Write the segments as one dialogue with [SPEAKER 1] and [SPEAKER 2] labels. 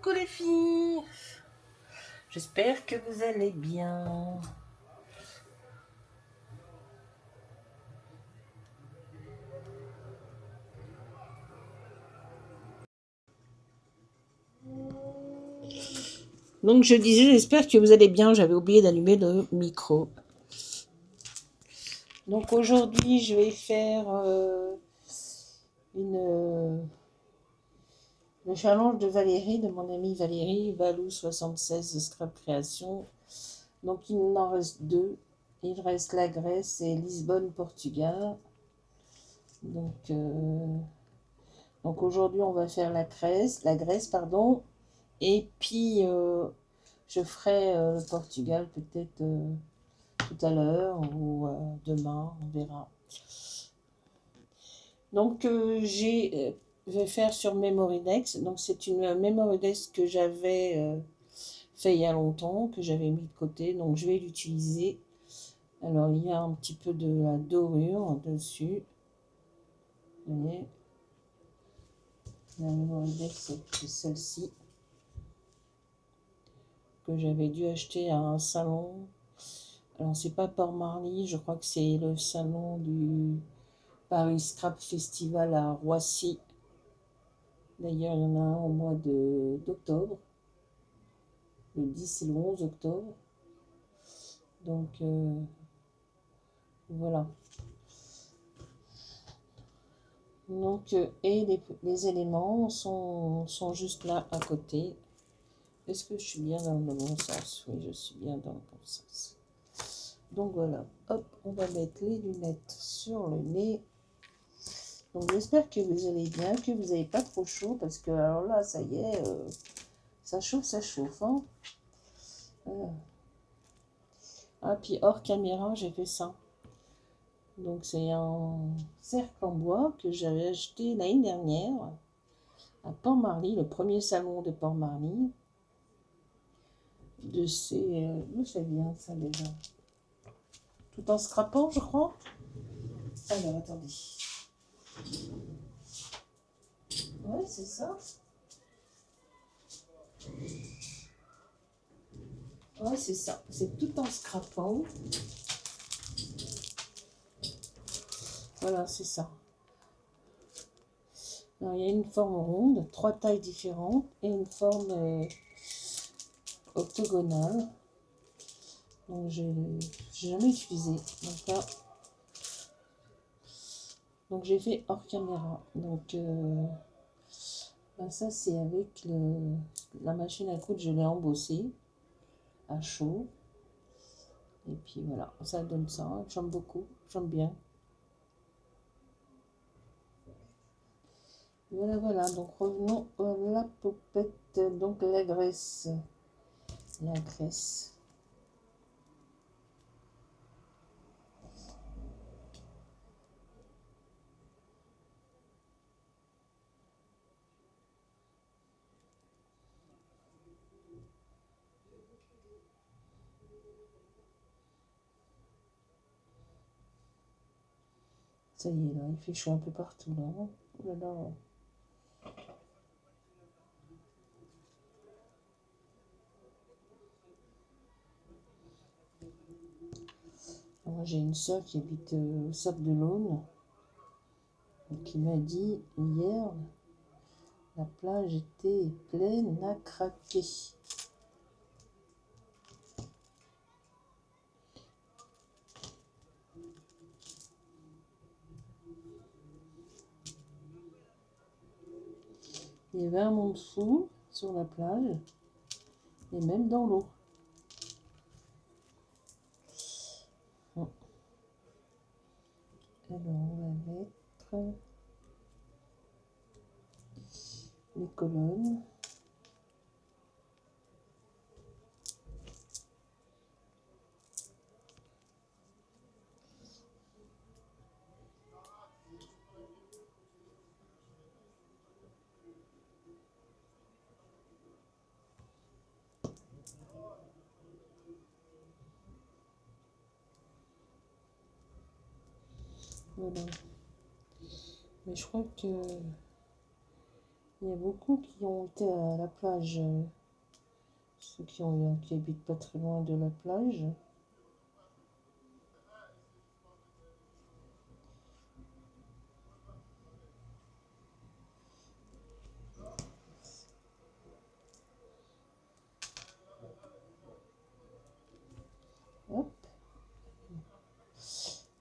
[SPEAKER 1] Coucou les filles, j'espère que vous allez bien. Donc je disais, j'espère que vous allez bien, j'avais oublié d'allumer le micro. Donc aujourd'hui je vais faire le challenge de Valérie, de mon amie Valérie, Valou76 de Scrap Création. Donc il m'en reste deux, il reste la Grèce et Lisbonne, Portugal. Donc aujourd'hui on va faire la Grèce, pardon, et puis je ferai le Portugal peut-être tout à l'heure ou demain, on verra. Donc je vais faire sur Memorydex. Donc c'est une Memorydex que j'avais fait il y a longtemps, que j'avais mis de côté. Donc je vais l'utiliser. Alors il y a un petit peu de la dorure dessus. Vous voyez, la Memorydex c'est celle-ci que j'avais dû acheter à un salon. Alors c'est pas Port-Marly, je crois que c'est le salon du Paris Scrap Festival à Roissy. D'ailleurs, il y en a un au mois d'octobre, le 10 et le 11 octobre. Donc voilà. Donc, et les éléments sont juste là à côté. Est-ce que je suis bien dans le bon sens? Oui, je suis bien dans le bon sens. Donc voilà, hop, on va mettre les lunettes sur le nez. Donc j'espère que vous allez bien, que vous n'avez pas trop chaud, parce que alors là, ça y est, ça chauffe. Hein. Ah, puis hors caméra, j'ai fait ça. Donc c'est un cercle en bois que j'avais acheté l'année dernière à Port-Marly, le premier salon de Port-Marly. De ces... D'où ça vient ça déjà? Tout en scrapant, je crois. Alors attendez. Ouais, c'est ça. Ouais, c'est ça. C'est tout en scrapant. Voilà, c'est ça. Alors, il y a une forme ronde, 3 tailles différentes et une forme octogonale. Donc, j'ai jamais utilisé. Donc là, donc j'ai fait hors caméra. Donc ben ça c'est avec la machine à coudre, je l'ai embossé à chaud. Et puis voilà, ça donne ça. J'aime beaucoup, j'aime bien. Voilà, donc revenons à la poupette, donc la graisse. La graisse. Ça y est, là, il fait chaud un peu partout, là. Oh là là. Moi, j'ai une soeur qui habite au Sable de l'Aune, qui m'a dit hier, la plage était pleine à craquer. Il y avait un monde fou sur la plage et même dans l'eau. Bon. Alors, on va mettre les colonnes. Voilà. Mais je crois que Il y a beaucoup qui ont été à la plage, ceux qui habitent pas très loin de la plage. Hop,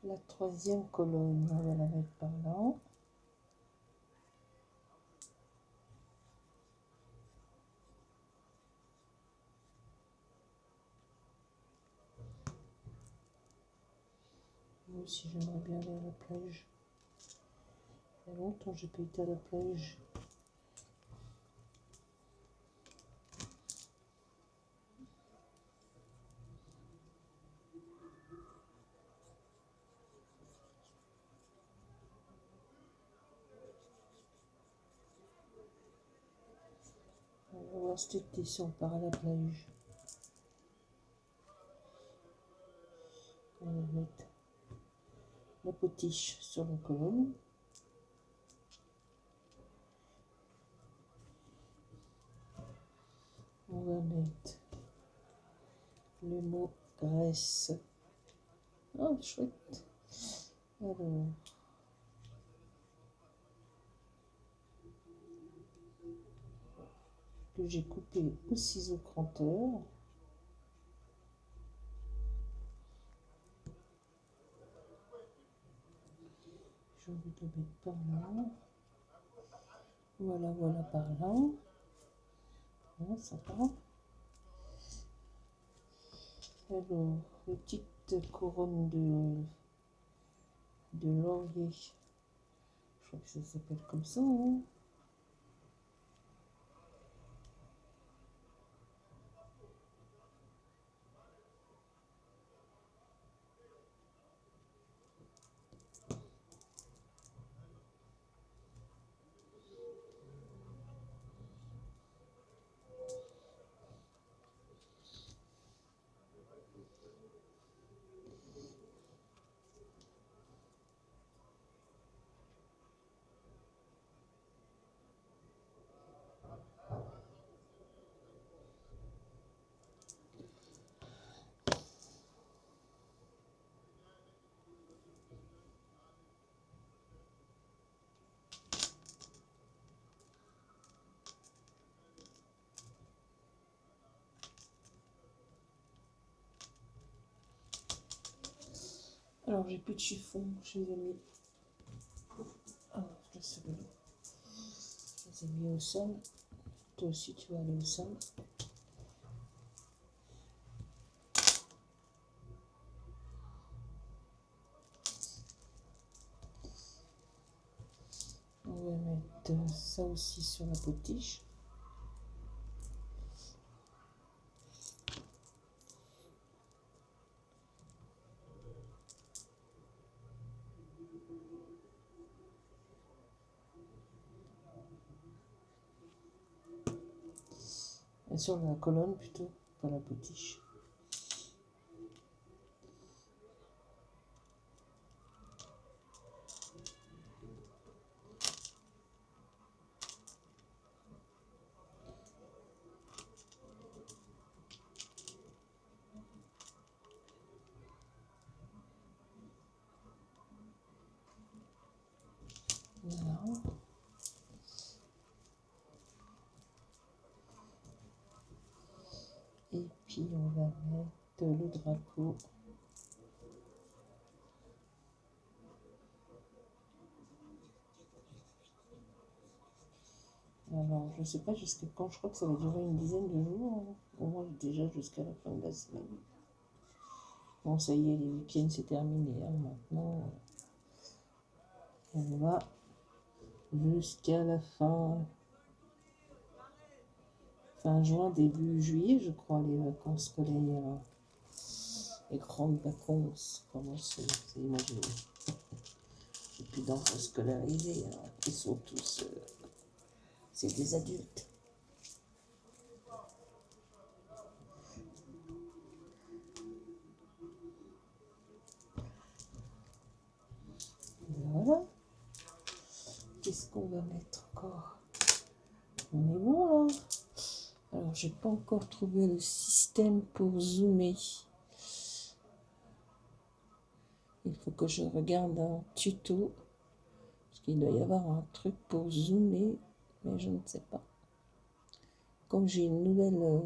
[SPEAKER 1] la troisième colonne, on va la mettre par là. Moi aussi, j'aimerais bien aller à la plage. Il y a longtemps que j'ai pas été à la plage. On va voir cet été si on part à la plage. On va mettre la potiche sur la colonne. On va mettre le mot Grèce. Oh, chouette. Alors, que j'ai coupé au ciseau cranteur. J'ai envie de le mettre par là. Voilà, voilà, par là. Voilà, ça va. Alors, les petites couronnes de laurier. Je crois que ça s'appelle comme ça, hein. Alors, j'ai plus de chiffon, je les ai mis. Ah, je les ai mis au sol. Toi aussi, tu vas aller au sol. On va mettre ça aussi sur la potiche. Et sur la colonne plutôt, pas la potiche. Voilà. Et puis on va mettre le drapeau. Alors, je sais pas jusqu'à quand, je crois que ça va durer une dizaine de jours, hein. Au moins déjà jusqu'à la fin de la semaine. Bon, ça y est, les week-ends c'est terminé, hein. Maintenant, on va jusqu'à la fin juin, début juillet, je crois, les vacances scolaires. Les grandes vacances, comment c'est imaginé. J'ai plus d'enfants scolarisés, hein. Ils sont tous... c'est des adultes. Voilà. Qu'est-ce qu'on va mettre encore? On est bon là. Alors, j'ai pas encore trouvé le système pour zoomer. Il faut que je regarde un tuto. Parce qu'il doit y avoir un truc pour zoomer. Mais je ne sais pas. Comme j'ai une nouvelle...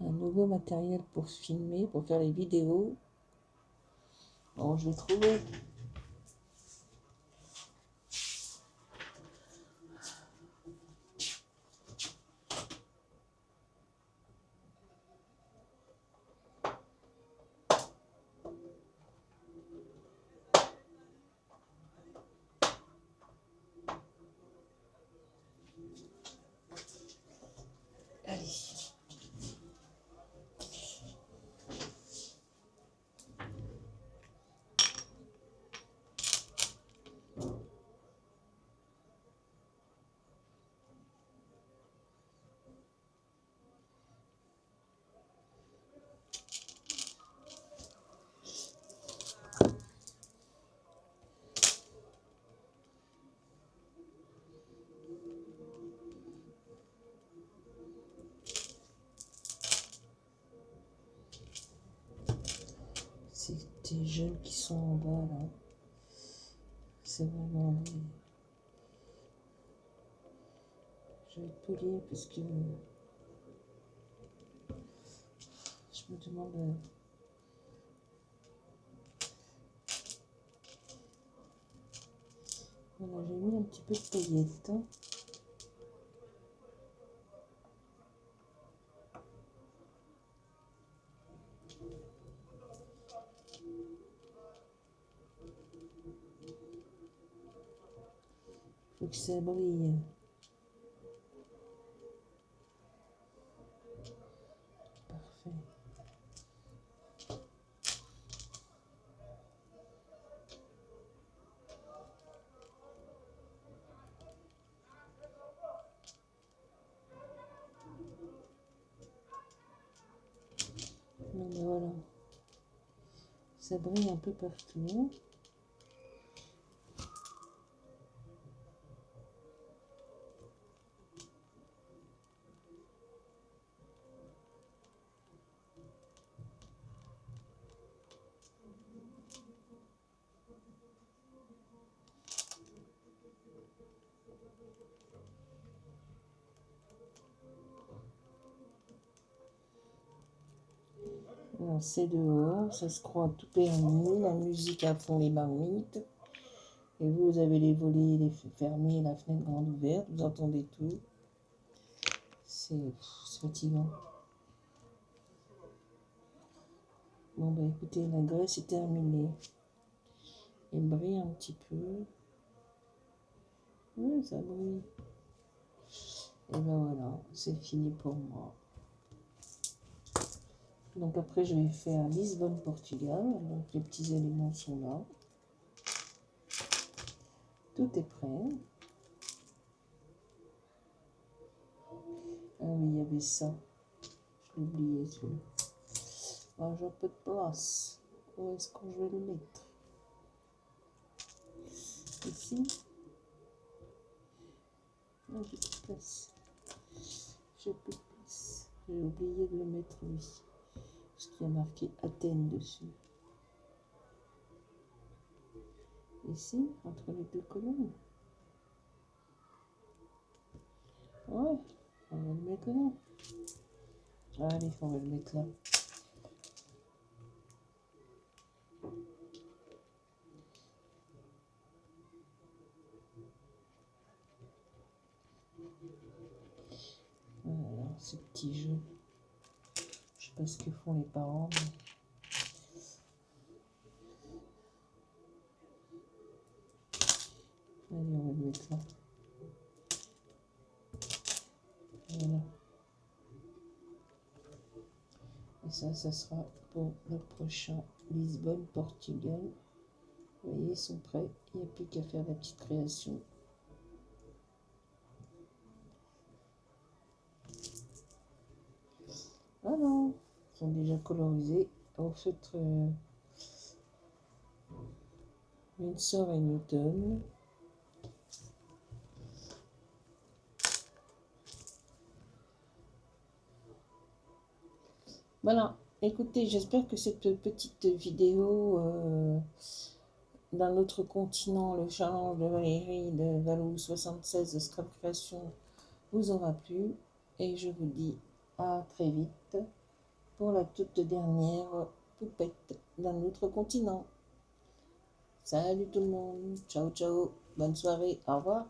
[SPEAKER 1] un nouveau matériel pour filmer, pour faire les vidéos. Bon, je vais trouver. Allez. C'est des jeunes qui sont en bas là. C'est vraiment des... Je vais polir parce que je me demande... Voilà, j'ai mis un petit peu de paillettes. Hein. Faut que ça brille. Parfait. Donc voilà. Ça brille un peu partout. Alors c'est dehors, ça se croit tout permis, la musique à fond, les marmites. Et vous avez les volets les fermés, la fenêtre grande ouverte, vous entendez tout. C'est fatigant. Bon bah écoutez, la graisse est terminée. Elle brille un petit peu. Oui, ça brille. Et ben voilà, c'est fini pour moi. Donc après, je vais faire Lisbonne, Portugal. Donc les petits éléments sont là. Tout est prêt. Ah oui, il y avait ça. Je l'ai oublié celui-là. Ah, j'ai un peu de place. Où est-ce que je vais le mettre? Ici. Non, j'ai plus de place. J'ai plus de place. J'ai oublié de le mettre lui. Parce qu'il y a marqué Athènes dessus. Ici, entre les deux colonnes. Ouais, on va le mettre là. Allez, on va le mettre là. Voilà, ce petit jeu. Je sais pas ce que font les parents. Mais... Allez, on va le mettre là. Voilà. Et ça sera pour le prochain Lisbonne, Portugal. Vous voyez, ils sont prêts. Il n'y a plus qu'à faire la petite création. Ah non, ils sont déjà colorisés au feutre Winsor et Newton. Voilà, écoutez, j'espère que cette petite vidéo d'un autre continent, le challenge de Valérie de Valou 76 de Scrap Création vous aura plu. Et je vous dis à très vite pour la toute dernière poupette d'un autre continent. Salut tout le monde, ciao ciao, bonne soirée, au revoir.